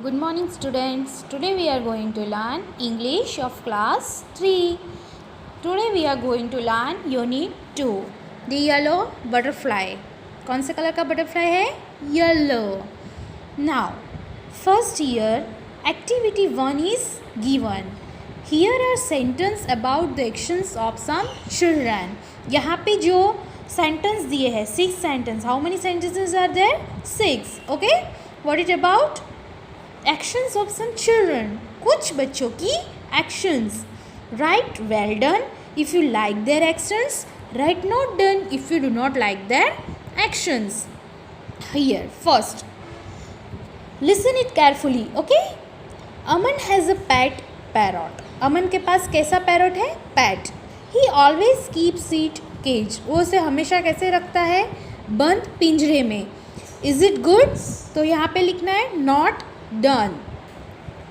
Good morning students. Today we are going to learn English of class 3. Today we are going to learn unit 2. The yellow butterfly. कौन से colour का butterfly है? Yellow. Now, first year activity 1 is given. Here are sentence about the actions of some children. यहाँ पे जो sentence दिए हैं 6 sentence. How many sentences are there? 6. Okay. What it about? Actions of some children. कुछ बच्चों की actions. Write well done if you like their actions. Write not done if you do not like their actions. Here first, listen it carefully. Okay. Aman has a pet parrot. अमन के पास कैसा parrot है? Pet. He always keeps it cage. वो उसे हमेशा कैसे रखता है? बंद पिंजरे में. Is it good? तो यहाँ पे लिखना है not done.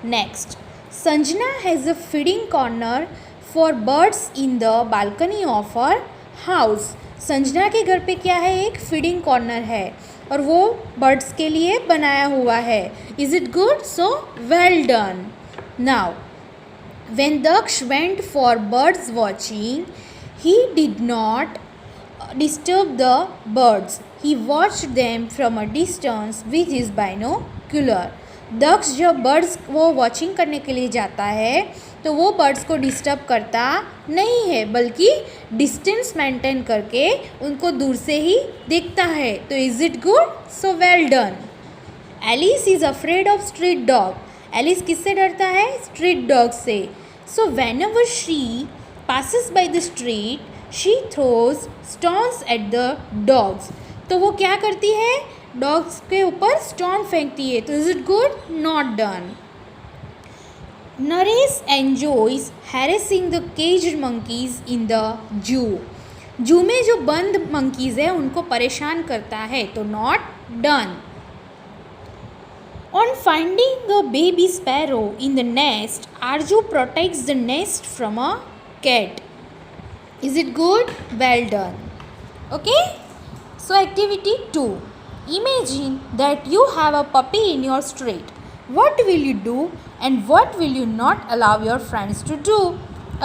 Next, Sanjana has a feeding corner for birds in the balcony of her house. Sanjana के घर पे क्या है? एक फीडिंग कॉर्नर है और वो बर्ड्स के लिए बनाया हुआ है. Is it good? So well done. Now, when Daksh went for birds watching, he did not disturb the birds. He watched them from a distance with his binocular. दक्ष जब birds वो वॉचिंग करने के लिए जाता है तो वो बर्ड्स को डिस्टर्ब करता नहीं है, बल्कि डिस्टेंस मेंटेन करके उनको दूर से ही देखता है. तो is it good? So well done. Alice is afraid of street dog. Alice किससे डरता है? स्ट्रीट डॉग से. So whenever she passes by the street she throws stones at the dogs. तो वो क्या करती है? डॉग्स के ऊपर स्टोन फेंकती है. तो is it good? Not done. Naresh enjoys harassing the caged monkeys in the zoo. जू में जो बंद मंकीज है उनको परेशान करता है. तो not done. On finding a baby sparrow in the nest Aarzoo protects the nest from a cat. Is it good? Well done. Okay. So activity 2. Imagine that you have a puppy in your street. What will you do and what will you not allow your friends to do?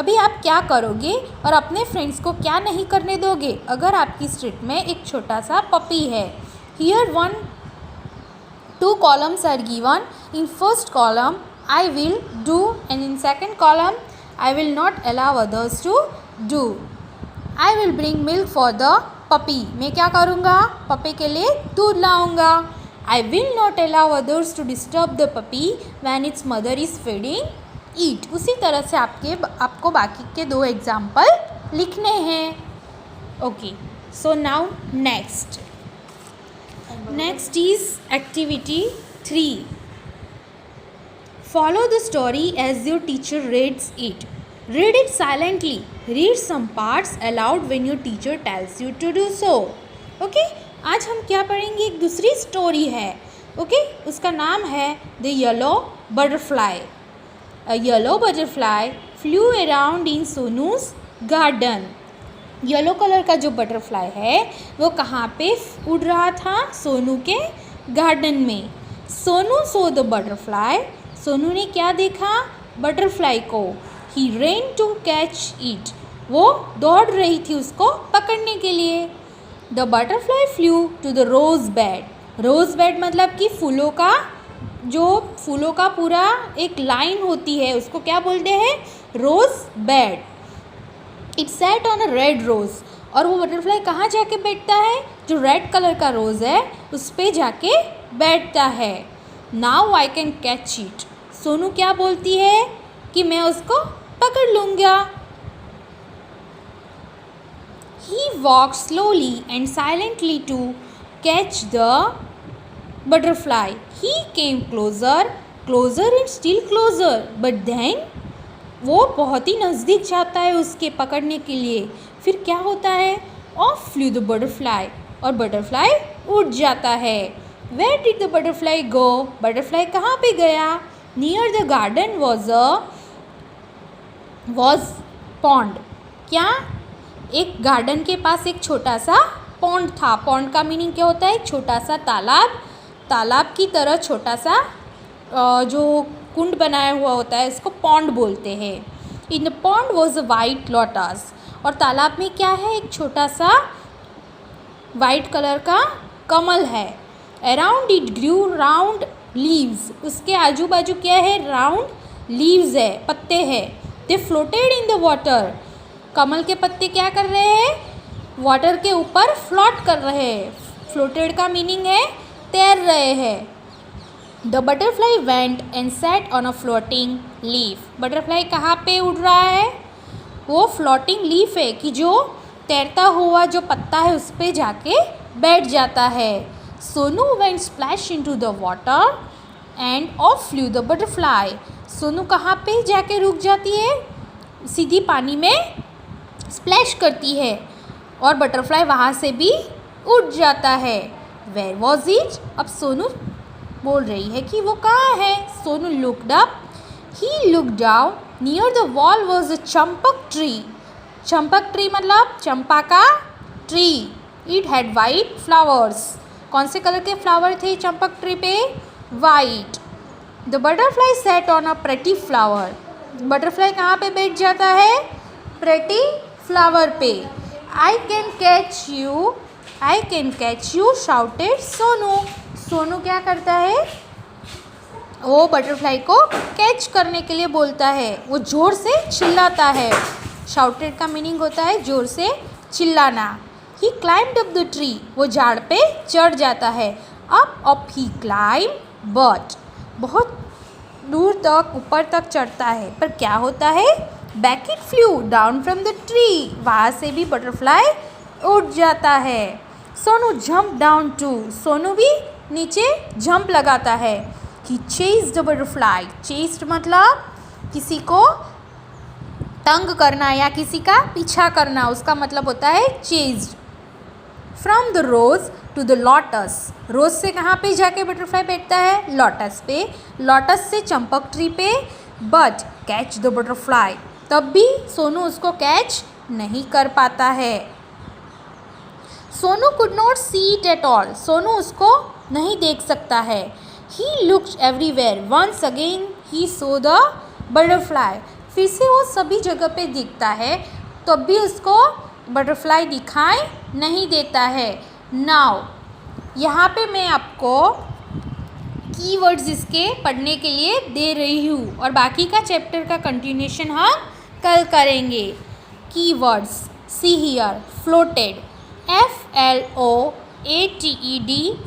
अभी आप क्या करोगे और अपने friends को क्या नहीं करने दोगे अगर आपकी स्ट्रीट में एक छोटा सा पपी है. Here 2 columns are given. In first column I will do and in second column I will not allow others to do. I will bring milk for the puppy. मैं क्या करूँगा? पपी के लिए दूध लाऊंगा. I will not allow others to disturb the puppy when its mother is feeding it. उसी तरह से आपको बाकी के 2 एग्जाम्पल लिखने हैं. Okay. So now next is activity 3. Follow the story as your teacher reads it. Read it silently. Read some parts aloud when your teacher tells you to do so. Okay? आज हम क्या पढ़ेंगे? एक दूसरी story है. Okay? उसका नाम है The Yellow Butterfly. A yellow butterfly flew around in Sonu's garden. Yellow colour का जो बटरफ्लाई है वो कहाँ पे उड़ रहा था? सोनू के गार्डन में. सोनू सो द बटरफ्लाई. सोनू ने क्या देखा? बटरफ्लाई को. He ran to catch it. वो दौड़ रही थी उसको पकड़ने के लिए. The butterfly flew to the rose bed. Rose bed मतलब कि फूलों का पूरा एक लाइन होती है उसको क्या बोलते हैं? रोज bed. It sat on a red rose. और वो बटरफ्लाई कहाँ जाके बैठता है? जो रेड कलर का रोज़ है उस पे जाके बैठता है. Now I can catch it. Sonu क्या बोलती है? कि मैं उसको पकड़ लूँगा. He walked slowly and silently to catch the butterfly. He came closer and still closer. But then वो बहुत ही नज़दीक जाता है उसके पकड़ने के लिए. फिर क्या होता है? Off flew the butterfly. और बटरफ्लाई उड़ जाता है. Where did the butterfly go? Butterfly कहाँ पे गया? Near the garden was pond. क्या? एक गार्डन के पास एक छोटा सा पॉन्ड था. पॉन्ड का मीनिंग क्या होता है? एक छोटा सा तालाब. तालाब की तरह छोटा सा जो कुंड बनाया हुआ होता है इसको पॉन्ड बोलते हैं। In the pond was a white lotus, और तालाब में क्या है, एक छोटा सा वाइट कलर का कमल है। Around it grew round leaves, उसके आजू बाजू क्या है, राउंड लीव्स है, पत्ते हैं। दे फ्लोटेड इन द वाटर, कमल के पत्ते क्या कर रहे हैं, वाटर के ऊपर फ्लोट कर रहे हैं। फ्लोटेड का मीनिंग है तैर रहे हैं। The butterfly went and sat on a floating leaf, butterfly कहाँ पे उड़ रहा है, वो फ्लोटिंग लीफ है कि जो तैरता हुआ जो पत्ता है उस पर जाके बैठ जाता है। Sonu went splash into the water end of flu the butterfly, Sonu कहाँ पे जाके रुक जाती है, सीधी पानी में स्प्लैश करती है और बटरफ्लाई वहाँ से भी उड़ जाता है। वेयर वॉज इट, अब सोनू बोल रही है कि वो कहाँ है। Sonu looked up, he looked down, near the wall was a Champak tree, Champak tree मतलब चंपा का tree. It had white flowers, कौन से कलर के फ्लावर थे चंपक ट्री पे, white. The butterfly set on a pretty flower, butterfly कहाँ पे बैठ जाता है, प्रेटी फ्लावर पे। I can catch you, I can catch you shouted Sonu, Sonu क्या करता है, वो बटरफ्लाई को कैच करने के लिए बोलता है, वो ज़ोर से चिल्लाता है। शाउटेड का मीनिंग होता है ज़ोर से चिल्लाना। ही क्लाइम्ड अप द ट्री, वो झाड़ पे चढ़ जाता है। अप ही क्लाइम बट, बहुत दूर तक ऊपर तक चढ़ता है, पर क्या होता है, but it flew down from the tree, वहाँ से भी बटरफ्लाई उड़ जाता है। Sonu jump down too, Sonu भी नीचे जंप लगाता है। He chased the butterfly, chased मतलब किसी को तंग करना या किसी का पीछा करना, उसका मतलब होता है chased. From the rose to the lotus, rose से कहाँ पे जाके बटरफ्लाई बैठता है, लोटस पे, लोटस से चंपक ट्री पे। बट कैच द बटरफ्लाई, तब भी सोनू उसको कैच नहीं कर पाता है। Sonu could not see it at all, Sonu उसको नहीं देख सकता है। He looked everywhere, once again he saw the butterfly, फिर से वो सभी जगह पे दिखता है, तब भी उसको बटरफ्लाई दिखाई नहीं देता है। नाउ यहाँ पे मैं आपको कीवर्ड्स इसके पढ़ने के लिए दे रही हूँ और बाकी का चैप्टर का कंटिन्यूशन हम कल करेंगे। Keywords, see here, floated, FLOATED,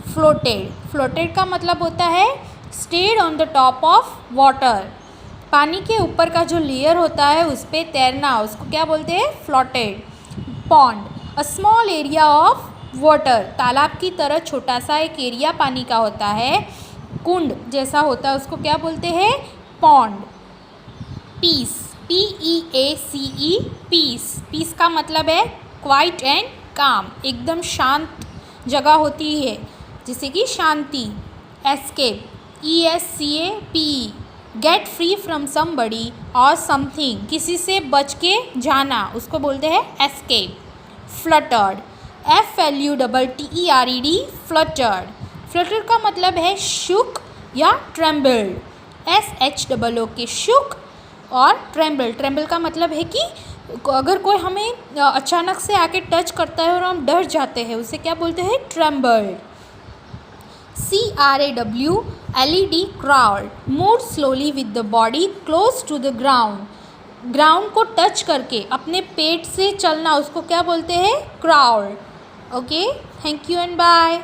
floated, floated का मतलब होता है stayed on the top of water, पानी के ऊपर का जो लेयर होता है उस पर तैरना, उसको क्या बोलते हैं, floated. Pond, a small area of water, तालाब की तरह छोटा सा एक एरिया पानी का होता है, कुंड जैसा होता है, उसको क्या बोलते हैं, pond. Peace, PEACE, peace, peace का मतलब है क्वाइट एंड काम, एकदम शांत जगह होती है जैसे कि शांति। Escape, ESCAPE, get free from somebody और समथिंग, किसी से बच के जाना, उसको बोलते हैं escape. Fluttered, FLUTTERED, fluttered, fluttered का मतलब है शुक या ट्रेम्बल्ड, SHOOK, शुक और ट्रेम्बल, ट्रेम्बल का मतलब है कि अगर कोई हमें अचानक से आके टच करता है और हम डर जाते हैं, उसे क्या बोलते हैं, trembled. CRAWLED, crawled, move slowly with the body close to the ground, ground को टच करके अपने पेट से चलना, उसको क्या बोलते हैं, crawled. Okay, thank you and bye.